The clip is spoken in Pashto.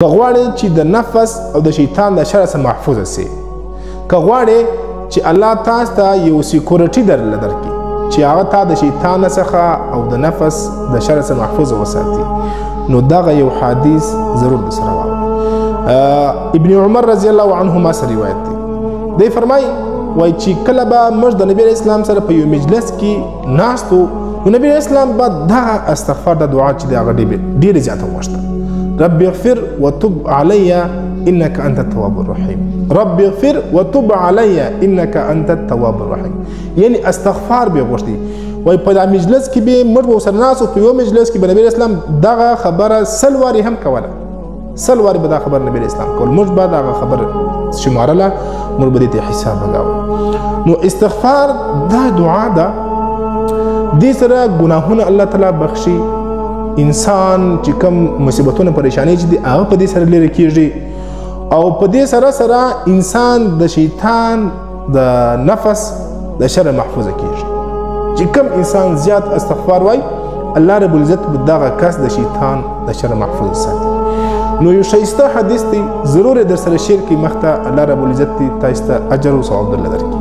که غواړې چې د نفس او د شیطان د شر څخه محفوظ سي، که غواړې چې الله تاسو ته یو سکیورټي درکړي چې هغه تا د شیطان څخه او د نفس د شر څخه محفوظ وساتي، نو دغه یو حدیث ضرور د سره واورئ. ابن عمر رضی الله عنهما سره روایت دی، دی فرمایي وای چې کله به موږ د نبی اسلام سره په یو مجلس کې ناستو، نو نبی اسلام به دغه استغفار د دعا چې د هغه ډېرې زیاته وغوښته: رب اغفر وتب علي انك انت التواب الرحيم، رب اغفر وتب علي انك انت التواب الرحيم. یعنی استغفار به غوښتي. وای په دا مجلس کې به موږ سره ناستو، په یو مجلس کې به نبی اسلام دغه خبره سل واري هم کوله، سل واري به دا خبر نبی اسلام کول، موږ به دغه خبر شمارله، موږ به دې حساب وکاو. نو استغفار دا دعا ده، دې سره ګناهونه الله تعالی بخشي، انسان چې کوم مصیبتونه پریشانی چې دي هغه په دې سره لري کیږي، او په دې سره انسان د شیطان د نفس د شر محفوظ کیږي. چې کوم انسان زیات استغفار وای، الله رب العزت به دغه کس د شیطان د شر محفوظ ساتي. نو یو ښایسته حدیث دی، ضرور در سره شیر کی مخته الله رب العزت تاسو ته اجر او ثواب درلري.